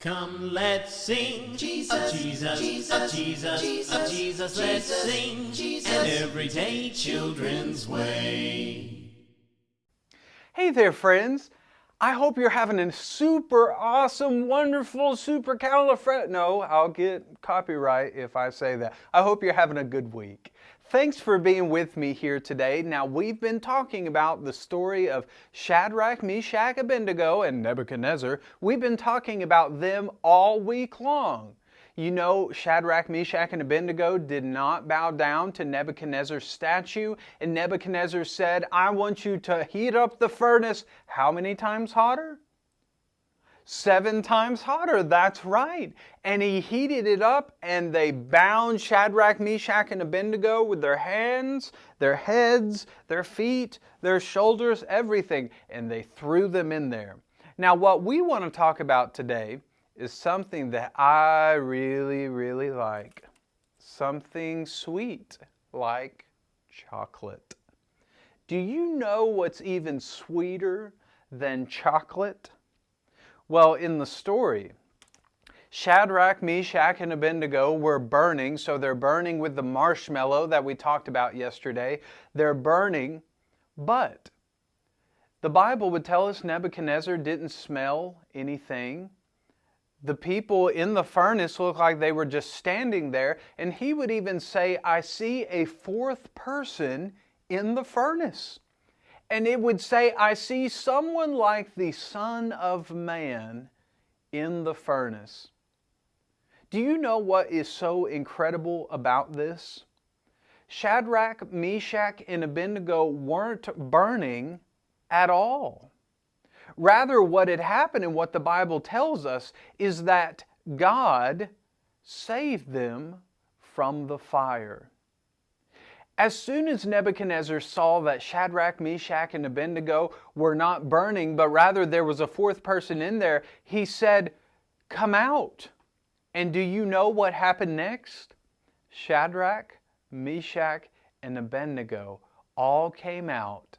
Come, let's sing Jesus, Jesus, Jesus, Jesus, Jesus, let's sing Jesus, and everyday children's way. Hey there, friends. I hope you're having a super awesome, wonderful, No, I'll get copyright if I say that. I hope you're having a good week. Thanks for being with me here today. Now, we've been talking about the story of Shadrach, Meshach, Abednego, and Nebuchadnezzar. We've been talking about them all week long. You know, Shadrach, Meshach, and Abednego did not bow down to Nebuchadnezzar's statue, and Nebuchadnezzar said, I want you to heat up the furnace how many times hotter? 7 times hotter, that's right. And he heated it up, and they bound Shadrach, Meshach, and Abednego with their hands, their heads, their feet, their shoulders, everything, and they threw them in there. Now, what we want to talk about today is something that I really like. Something sweet, like chocolate. Do you know what's even sweeter than chocolate? Well, in the story, Shadrach, Meshach, and Abednego were burning, so they're burning with the marshmallow that we talked about yesterday. They're burning, but the Bible would tell us Nebuchadnezzar didn't smell anything. The people in the furnace looked like they were just standing there, and he would even say, I see a fourth person in the furnace. And it would say, I see someone like the Son of Man in the furnace. Do you know what is so incredible about this? Shadrach, Meshach, and Abednego weren't burning at all. Rather, what had happened and what the Bible tells us is that God saved them from the fire. As soon as Nebuchadnezzar saw that Shadrach, Meshach, and Abednego were not burning, but rather there was a fourth person in there, he said, come out. And do you know what happened next? Shadrach, Meshach, and Abednego all came out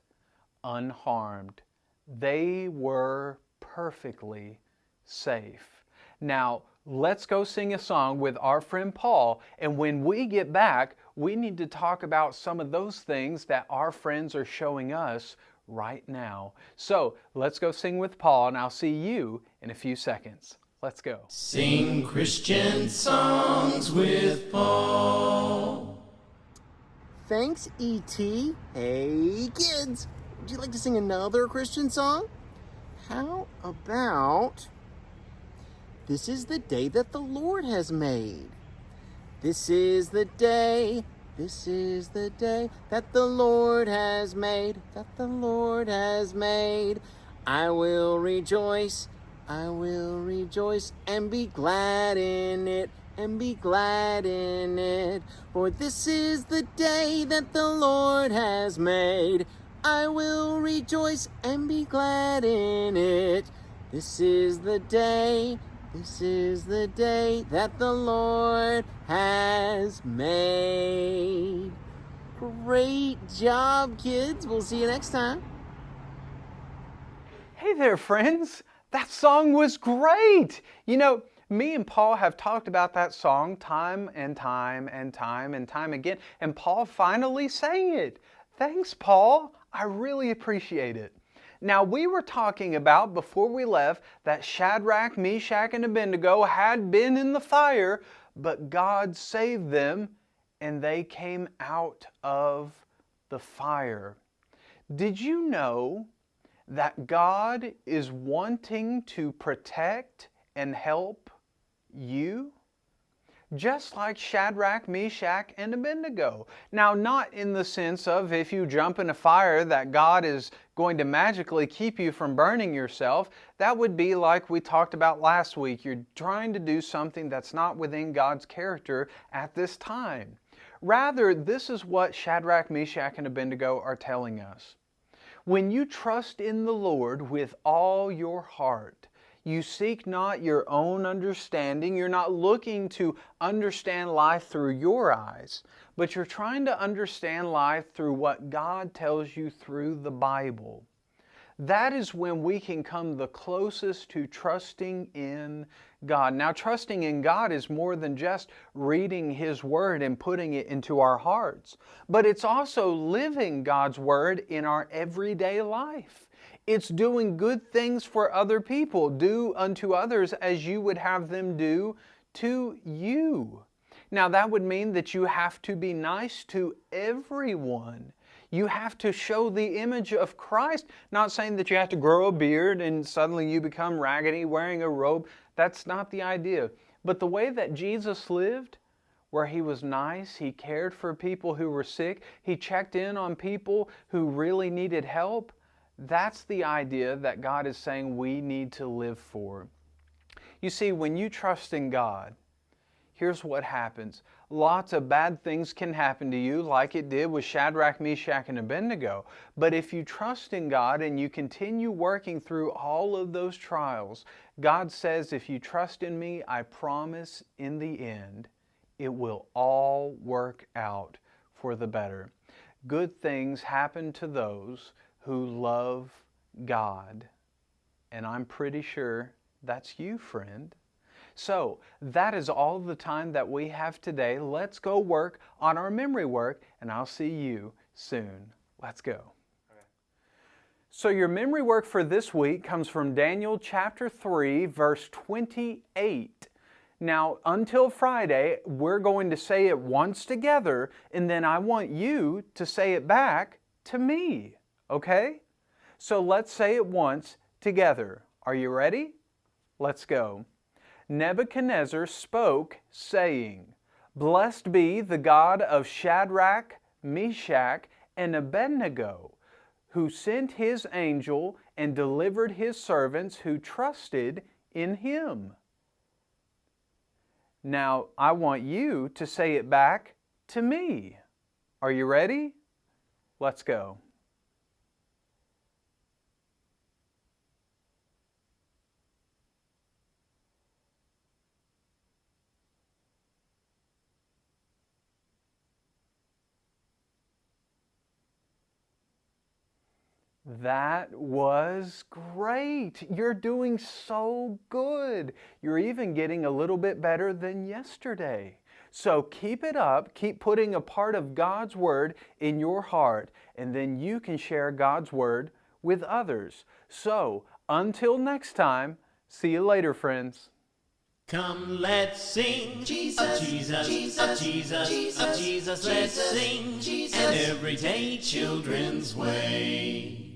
unharmed. They were perfectly safe. Now, let's go sing a song with our friend Paul, and when we get back, we need to talk about some of those things that our friends are showing us right now. So, let's go sing with Paul, and I'll see you in a few seconds. Let's go. Sing Christian songs with Paul. Thanks, E.T. Hey, kids, would you like to sing another Christian song? How about This is the day that the Lord has made. This is the day that the Lord has made, that the Lord has made. I will rejoice and be glad in it, For this is the day that the Lord has made. I will rejoice and be glad in it. This is the day that the Lord has made. Great job, kids. We'll see you next time. Hey there, friends. That song was great. You know, me and Paul have talked about that song time and time again, and Paul finally sang it. Thanks, Paul. I really appreciate it. Now, we were talking about, before we left, that Shadrach, Meshach, and Abednego had been in the fire, but God saved them, and they came out of the fire. Did you know that God is wanting to protect and help you? Just like Shadrach, Meshach, and Abednego. Now, not in the sense of if you jump in a fire that God is going to magically keep you from burning yourself. That would be like we talked about last week. You're trying to do something that's not within God's character at this time. Rather, this is what Shadrach, Meshach, and Abednego are telling us. When you trust in the Lord with all your heart, you seek not your own understanding. You're not looking to understand life through your eyes, but you're trying to understand life through what God tells you through the Bible. that is when we can come the closest to trusting in God. Now, trusting in God is more than just reading His Word and putting it into our hearts, but it's also living God's Word in our everyday life. It's doing good things for other people. Do unto others as you would have them do to you. Now, that would mean that you have to be nice to everyone. You have to show the image of Christ. Not saying that you have to grow a beard and suddenly you become raggedy wearing a robe. That's not the idea. But the way that Jesus lived, where He was nice, He cared for people who were sick, He checked in on people who really needed help, that's the idea that God is saying we need to live for. You see, when you trust in God, here's what happens. Lots of bad things can happen to you, like it did with Shadrach, Meshach, and Abednego. But if you trust in God and you continue working through all of those trials, God says, if you trust in me, I promise in the end, it will all work out for the better. Good things happen to those who love God. And I'm pretty sure that's you, friend. So, that is all the time that we have today. Let's go work on our memory work, and I'll see you soon. Let's go. Okay. So, your memory work for this week comes from Daniel chapter 3, verse 28. Now, until Friday, we're going to say it once together, and then I want you to say it back to me. Okay? So, let's say it once together. Are you ready? Let's go. Nebuchadnezzar spoke, saying, Blessed be the God of Shadrach, Meshach, and Abednego, who sent His angel and delivered His servants who trusted in Him. Now, I want you to say it back to me. Are you ready? Let's go. That was great. You're doing so good. You're even getting a little bit better than yesterday. So keep it up. Keep putting a part of God's Word in your heart, and then you can share God's Word with others. So until next time, see you later, friends. Come, let's sing Jesus, Jesus, Jesus, Jesus, Jesus, let's sing an everyday children's way.